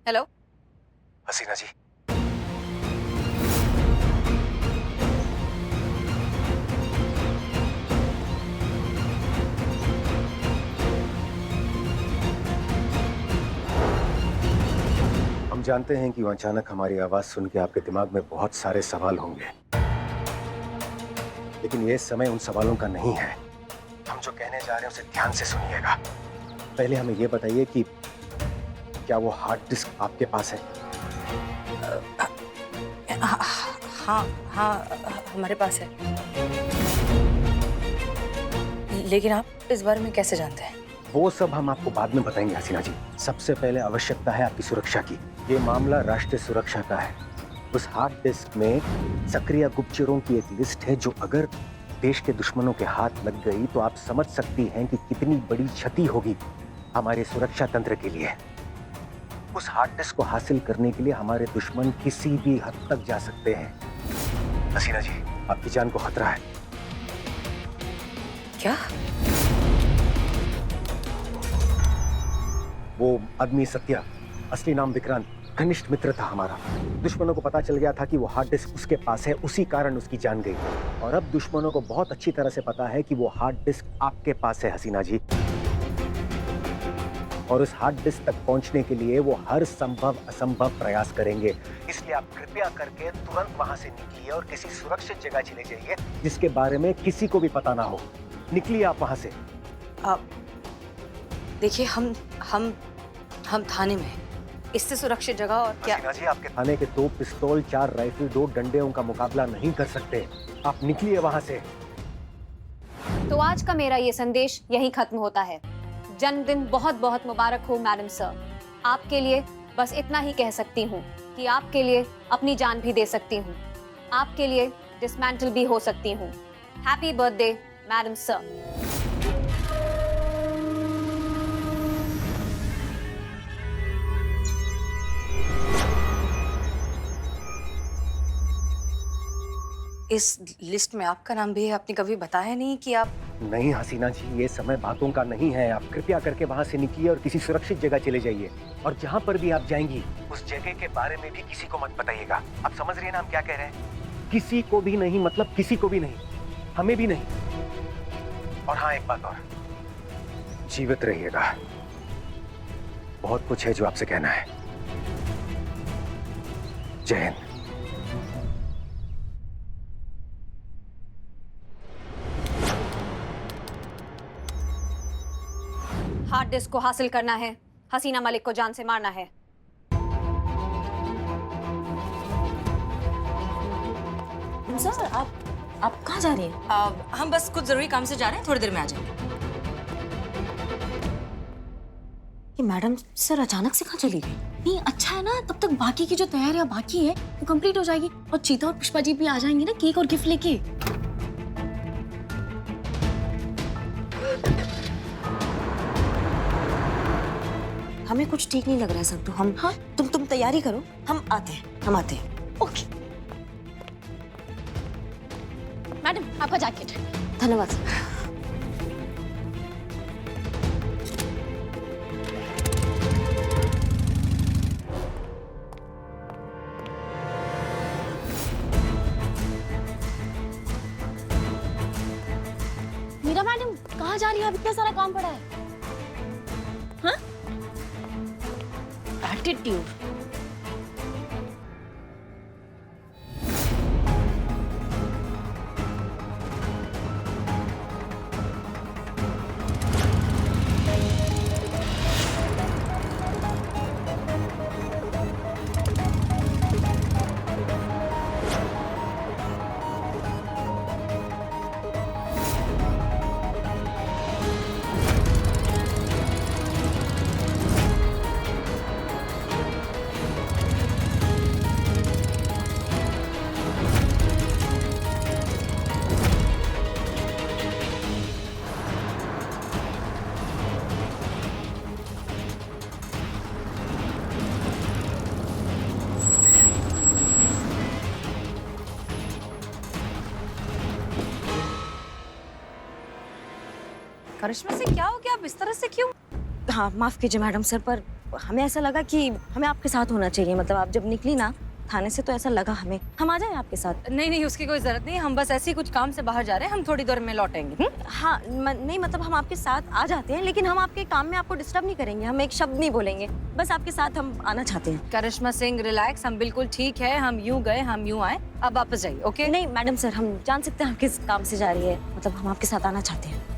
Hello. हसीना जी, हम जानते हैं कि अचानक हमारी आवाज सुन के आपके दिमाग में बहुत सारे सवाल होंगे, लेकिन ये समय उन सवालों का नहीं है। हम जो कहने जा रहे हैं उसे ध्यान से सुनिएगा। पहले हमें ये बताइए कि क्या वो हार्ड डिस्क आपके पास है? हाँ हाँ हाँ, हमारे पास है। लेकिन आप इस बारे में कैसे जानते हैं? वो सब हम आपको बाद में बताएंगे हसीना जी। सबसे पहले आवश्यकता है आपकी सुरक्षा की। ये मामला राष्ट्रीय सुरक्षा का है। उस हार्ड डिस्क में सक्रिय गुप्तचरों की एक लिस्ट है जो अगर देश के दुश्मनों के हाथ लग गई तो आप समझ सकती हैं कि कितनी बड़ी क्षति होगी हमारे सुरक्षा तंत्र के लिए। उस हार्ड डिस्क को हासिल करने के लिए हमारे दुश्मन किसी भी हद तक जा सकते हैं। हसीना जी, आपकी जान को खतरा है। क्या? वो आदमी सत्या, असली नाम विक्रांत, घनिष्ठ मित्र था हमारा। दुश्मनों को पता चल गया था कि वो हार्ड डिस्क उसके पास है, उसी कारण उसकी जान गई। और अब दुश्मनों को बहुत अच्छी तरह से पता है कि वो हार्ड डिस्क आपके पास है हसीना जी। और उस हार्ड डिस्क तक पहुंचने के लिए वो हर संभव असंभव प्रयास करेंगे। इसलिए आप कृपया करके तुरंत वहां से निकलिए और किसी सुरक्षित जगह चले जाइए जिसके बारे में किसी को भी पता ना हो। निकलिए आप वहां से। आप देखिए, हम थाने में हैं। इससे सुरक्षित जगह और क्या? हसीना जी, आपके थाने के 2 पिस्तौल, 4 राइफल, 2 डंडे उनका मुकाबला नहीं कर सकते। आप निकलिए वहां से। तो आज का मेरा ये संदेश यहीं खत्म होता है। जन्मदिन बहुत बहुत मुबारक हो मैडम सर। आपके लिए बस इतना ही कह सकती हूँ कि आपके लिए अपनी जान भी दे सकती हूँ, आपके लिए डिसमेंटल भी हो सकती हूँ। Happy birthday madam sir. इस लिस्ट में आपका नाम भी है? आपने कभी बताया नहीं कि आप... नहीं हसीना जी, ये समय बातों का नहीं है। आप कृपया करके वहां से निकलिए और किसी सुरक्षित जगह चले जाइए। और जहां पर भी आप जाएंगी उस जगह के बारे में भी किसी को मत बताइएगा। आप समझ रही हैं ना हम क्या कह रहे हैं? किसी को भी नहीं, मतलब किसी को भी नहीं, हमें भी नहीं। और हाँ, एक बात और, जीवित रहिएगा। बहुत कुछ है जो आपसे कहना है। जय हिंद। हार्ड डिस्क को हासिल करना है, हसीना मलिक को जान से मारना है। सर आप कहाँ जा रही हैं? हम बस कुछ जरूरी काम से जा रहे हैं, थोड़ी देर में आ जाएंगे। ये मैडम सर अचानक से कहाँ चली गई? नहीं अच्छा है ना, तब तक बाकी की जो तैयारियां बाकी है वो कंप्लीट हो जाएगी और चीता और पुष्पा जी भी आ जाएंगी ना केक और गिफ्ट लेके। हमें कुछ ठीक नहीं लग रहा है सब। तो हम हाँ तुम तैयारी करो, हम आते हैं। ओके मैडम, आपका जैकेट। धन्यवाद सर। मीरा मैडम कहाँ जा रही है? अब इतना सारा काम पड़ा है। हाँ? एटीट्यूड। करिश्मा से क्या हो गया? आप इस तरह से क्यों? हाँ माफ कीजिए मैडम सर, पर हमें ऐसा लगा कि हमें आपके साथ होना चाहिए। मतलब आप जब निकली ना थाने से तो ऐसा लगा हमें, हम आ जाएं आपके साथ। नहीं नहीं, उसकी कोई जरूरत नहीं, हम बस ऐसे ही कुछ काम से बाहर जा रहे हैं, हम थोड़ी देर में लौटेंगे। हाँ नहीं मतलब हम आपके साथ आ जाते हैं, लेकिन हम आपके काम में आपको डिस्टर्ब नहीं करेंगे, हम एक शब्द नहीं बोलेंगे, बस आपके साथ हम आना चाहते हैं। करिश्मा सिंह रिलैक्स, हम बिल्कुल ठीक है, हम यूं गए हम यूं आए, अब वापस जाइए। ओके? नहीं मैडम सर, हम जान सकते हैं आप किस काम से जा रही है, मतलब हम आपके साथ आना चाहते हैं।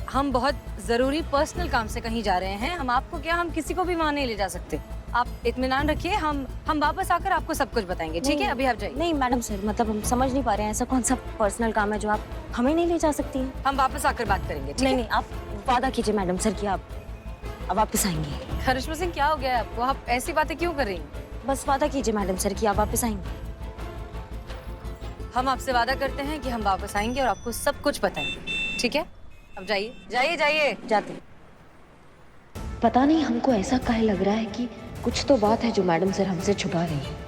हम बहुत जरूरी पर्सनल काम से कहीं जा रहे हैं, हम आपको क्या, हम किसी को भी वहां नहीं ले जा सकते। आप इत्मीनान रखिए, हम वापस आकर आपको सब कुछ बताएंगे, ठीक है? अभी आप जाइए। नहीं मैडम सर, मतलब हम समझ नहीं पा रहे हैं, ऐसा कौन सा पर्सनल काम है जो आप हमें नहीं ले जा सकती हैं? हम वापस आकर बात करेंगे, ठीक नहीं है? नहीं, आप वादा कीजिए मैडम सर कि आप वापस आएंगी। करिश्मा सिंह, क्या हो गया है आपको? आप ऐसी बातें क्यों कर रही हैं? बस वादा कीजिए मैडम सर कि आप वापस आएंगी। हम आपसे वादा करते हैं कि हम वापस आएंगे और आपको सब कुछ बताएंगे, ठीक है? अब जाइए जाइए जाइए। जाते हैं। पता नहीं हमको ऐसा काहे लग रहा है कि कुछ तो बात है जो मैडम सर हमसे छुपा रही है।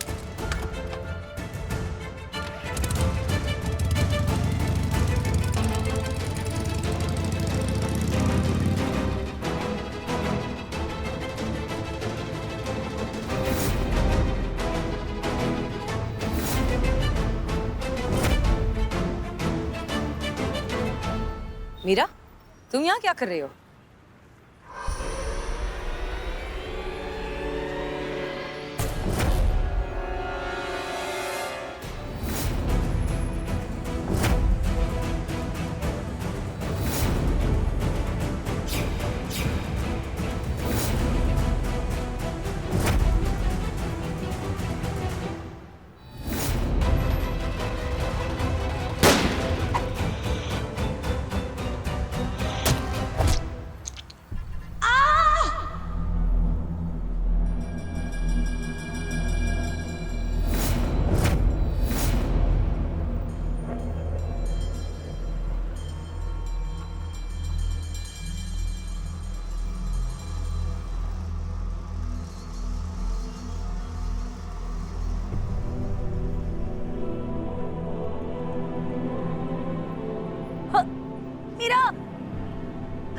मीरा, तुम यहाँ क्या कर रही हो?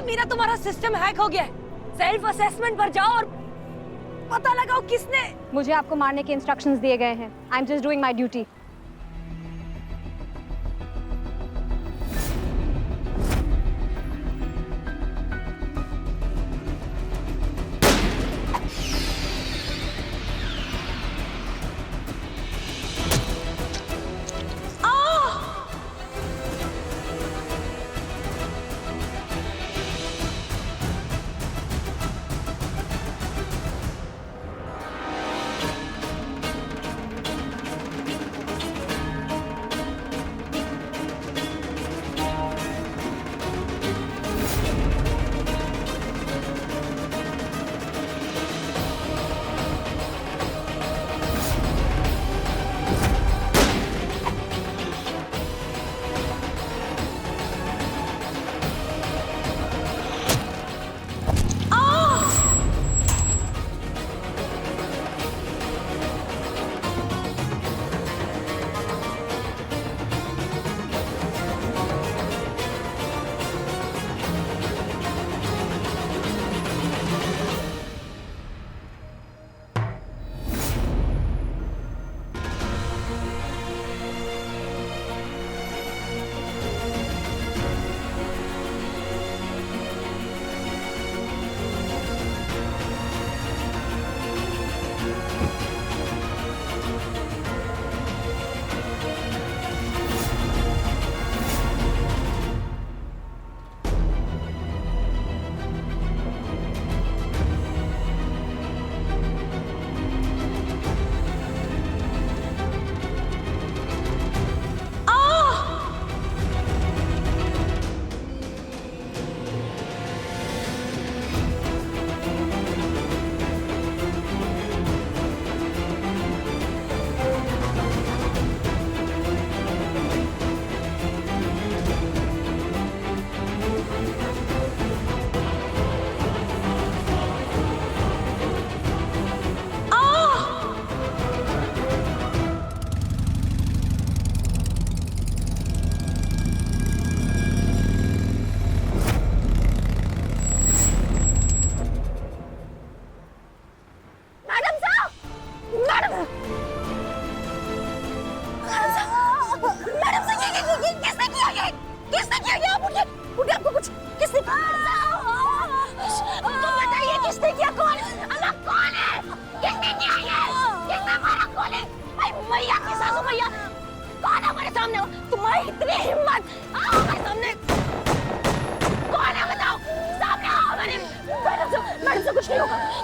मीरा, तुम्हारा सिस्टम हैक हो गया है। सेल्फ असेसमेंट पर जाओ और पता लगाओ किसने। मुझे आपको मारने के इंस्ट्रक्शंस दिए गए हैं। I am just doing my duty.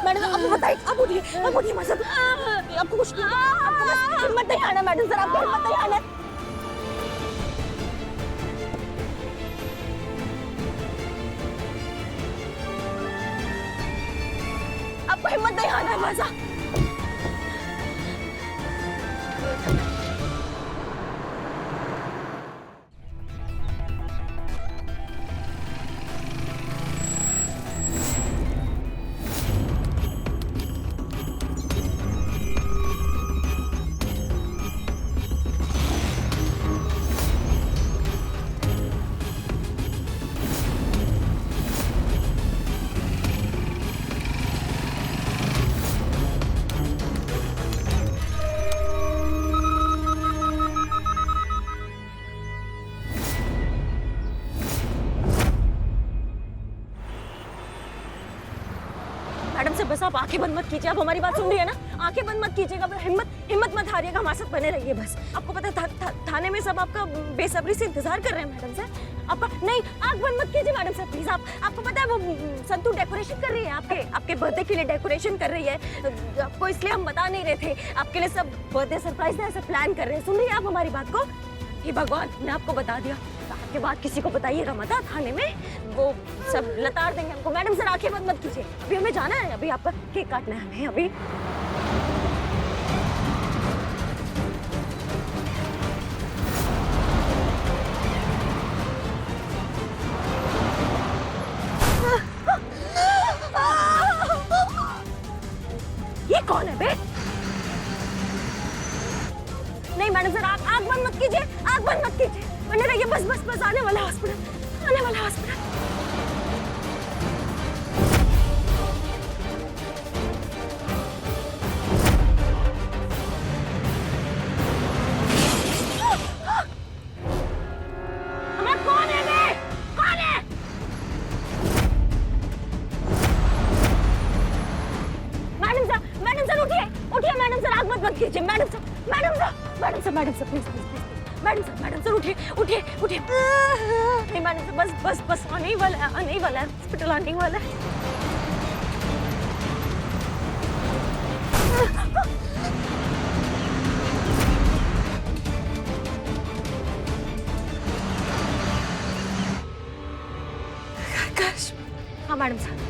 Madam आप बताइए, आप उठिए मत सर, आपको कुछ नहीं, आपको बस हिम्मत नहीं आना मैडम सर, आपको हिम्मत नहीं आना। आपको हिम्मत नहीं आना है मजा। मैडम से बस आप आंखें बंद मत कीजिए, आप हमारी बात सुन रही है ना, आंखें बंद मत कीजिएगा, हिम्मत मत हारिएगा, हमारे साथ बने रहिए बस। आपको पता है थाने में सब आपका बेसब्री से इंतजार कर रहे हैं मैडम सर, आपका नहीं, आंख बंद मत कीजिए मैडम सर प्लीज। आपको पता है वो संतू डेकोरेशन कर रही है, आपके बर्थडे के लिए डेकोरेशन कर रही है, आपको इसलिए हम बता नहीं रहे थे, आपके लिए सब बर्थडे सरप्राइज ऐसा प्लान कर रहे हैं। सुन रही है आप हमारी बात को? हे भगवान, मैं आपको बता दिया, के बाद किसी को बताइएगा मत, थाने में वो सब लताड़ देंगे हमको। मैडम सर आंखें बंद मत कीजिए, अभी हमें जाना है, अभी आपका केक काटना है हमें अभी। ये कौन है बे? नहीं मैडम सर, आंख बंद मत कीजिए, आंख बंद मत कीजिए, बने रहिए बस आने वाला हॉस्पिटल, आने वाला हॉस्पिटल। हमारा कौन है बे? कौन है? मैडम सर उठिए मैडम सर, आंख मत कीजिए madam sir please madam sir उठिए नहीं मैडम सर, बस आने ही वाला है हॉस्पिटल, आने ही वाला है। हाँ मैडम सर।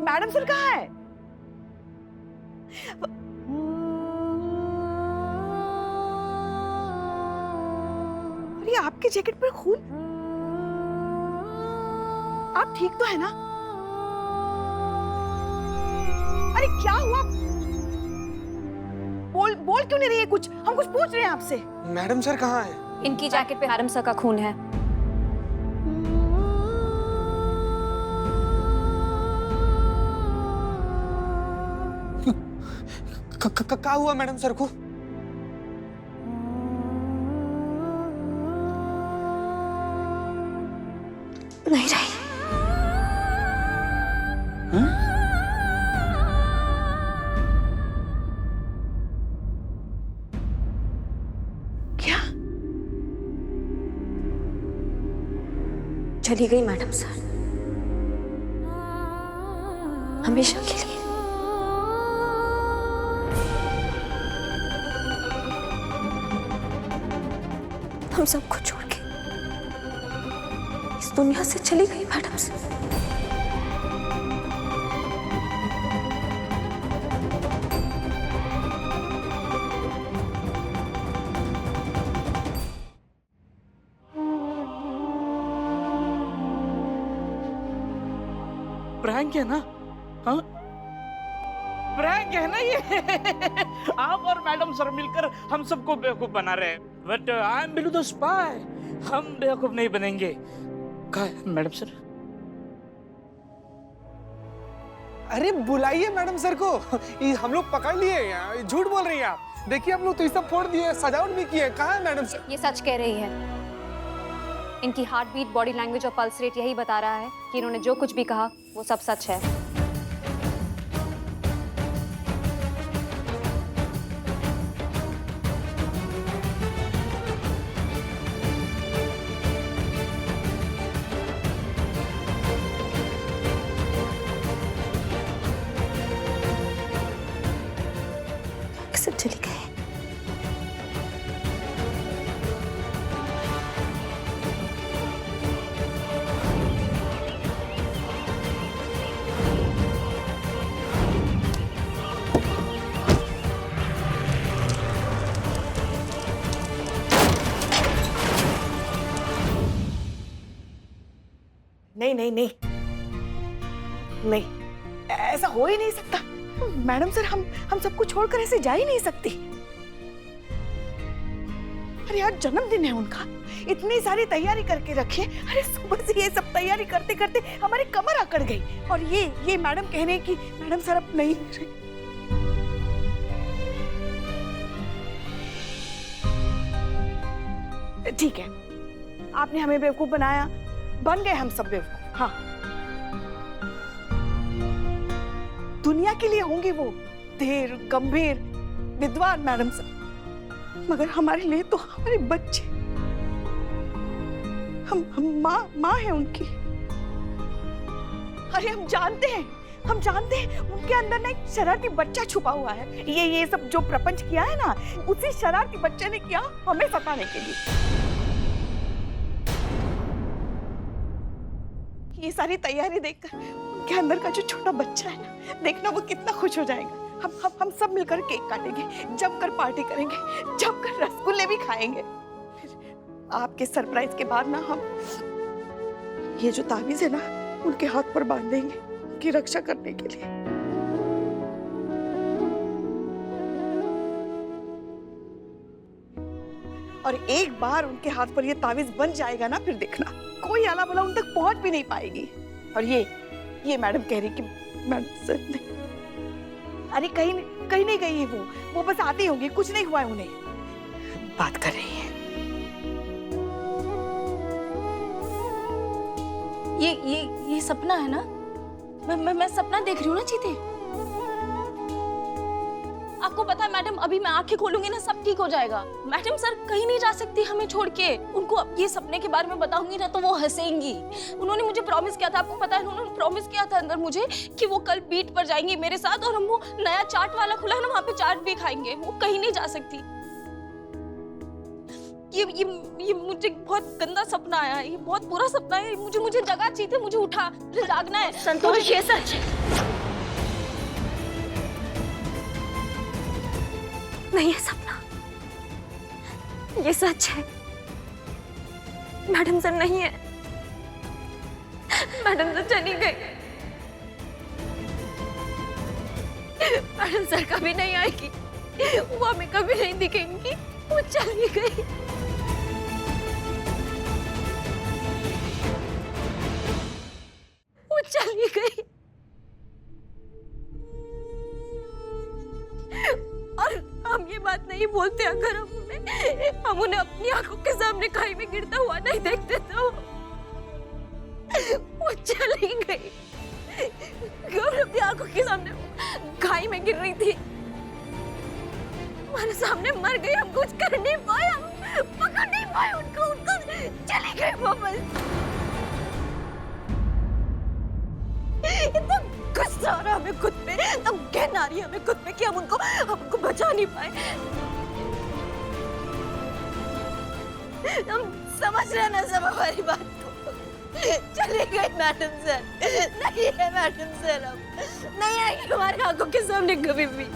मैडम सर कहाँ है? अरे आपके जैकेट पर खून, आप ठीक तो है ना? अरे क्या हुआ? बोल क्यों नहीं रही है कुछ? हम कुछ पूछ रहे हैं आपसे। मैडम सर कहाँ है? इनकी जैकेट पे मैडम सर का खून है। क्या हुआ मैडम सर को? नहीं रही। चली गई मैडम सर, हमेशा के लिए। हम सबको छोड़ के इस दुनिया से चली गई मैडम सर। प्रैंक है ना? हाँ, प्रैंक है ना ये? आप और मैडम सर मिलकर हम सबको बेवकूफ बना रहे हैं, but I am Billu the spy. हम बेवकूफ नहीं बनेंगे। कहाँ है मैडम सर? अरे बुलाइए मैडम सर को। ये हम लोग पकड़ लिए हैं, झूठ बोल रही हैं आप। देखिए हम लोग तो ये सब फोड़ दिए, सजावट भी की है। कहाँ है मैडम सर? ये सच कह रही है। इनकी हार्ट बीट, बॉडी लैंग्वेज और पल्स रेट यही बता रहा है कि इन्होंने जो कुछ भी कहा वो सब सच है। कैसे चली गई? नहीं नहीं नहीं नहीं, ऐसा हो ही नहीं सकता। मैडम सर, हम सबको छोड़कर ऐसे जा ही नहीं सकती। अरे यार, जन्मदिन है उनका, इतनी सारी तैयारी करके रखे। अरे सुबह से ये सब तैयारी करते करते हमारी कमर अकड़ गई, और ये मैडम कह रहे हैं कि मैडम सर अब नहीं। ठीक है, आपने हमें बेवकूफ बनाया, बन गए हम सब बेवकूफ। हाँ, दुनिया के लिए होंगी वो धीर, गंभीर, विद्वान मैडम सर, मगर हमारे लिए तो हमारे बच्चे, हम माँ है उनकी। अरे हम जानते हैं उनके अंदर ना एक शरारती बच्चा छुपा हुआ है। ये सब जो प्रपंच किया है ना, उसी शरारती बच्चे ने किया हमें सताने के लिए। ये सारी तैयारी देखकर उनके अंदर का जो छोटा बच्चा है ना, देखना वो कितना खुश हो जाएगा। हम सब मिलकर केक काटेंगे, जमकर पार्टी करेंगे, जमकर रसगुल्ले भी खाएंगे। फिर आपके सरप्राइज के बाद ना हम ये जो ताबीज है ना, उनके हाथ पर बांध देंगे, उनकी रक्षा करने के लिए। और एक बार उनके हाथ पर ये ताबीज बन जाएगा ना, फिर देखना कोई आला भला उन तक पहुंच भी नहीं पाएगी। और ये मैडम कह रही कि मैडम सर नहीं, अरे कहीं नहीं गई है वो बस आती होंगी, कुछ नहीं हुआ है उन्हें, बात कर रही है। ये सपना है ना? मैं सपना देख रही हूँ ना चीते? आपको पता है मैडम, अभी मैं आंखें खोलूंगी ना, सब ठीक हो जाएगा। मैडम सर कहीं नहीं जा सकती हमें छोड़ के। उनको अब ये सपने के बारे में बताऊंगी ना तो वो हंसेंगी। उन्होंने मुझे प्रॉमिस किया था, आपको पता है, उन्होंने प्रॉमिस किया था अंदर मुझे कि वो कल बीट पर जाएंगी मेरे साथ, और हम वो नया चाट वाला खुला है ना, वहाँ पे चाट भी खाएंगे। वो कहीं नहीं जा सकती। ये मुझे बहुत गंदा सपना आया है, ये बहुत बुरा सपना है। मुझे जगा चाहिए, मुझे उठा, मुझे जागना है। संतोष, ये सच है नहीं, है सपना, ये सच है। मैडम सर नहीं है, मैडम सर चली गई। मैडम सर कभी नहीं आएगी, वो हमें कभी नहीं दिखेंगी, वो चली गई। वो चली गई और हम ये बात नहीं बोलते अगर हम उन्हें अपनी आंखों के सामने खाई में गिरता हुआ नहीं देखते तो। वो चली गई, अपनी आंखों के सामने खाई में गिर रही थी, हमारे सामने मर गई। हम कुछ कर नहीं पाए, हम पकड़ नहीं पाए उनको चली गई वो बस। घिन आ रही है हमें खुद पे कि हम उनको बचा नहीं पाए। हम समझ रहे हैं ना सब हमारी बात को। चले गए मैडम सर, नहीं है मैडम सर, अब नहीं आएगी हमारी आंखों के सामने कभी भी।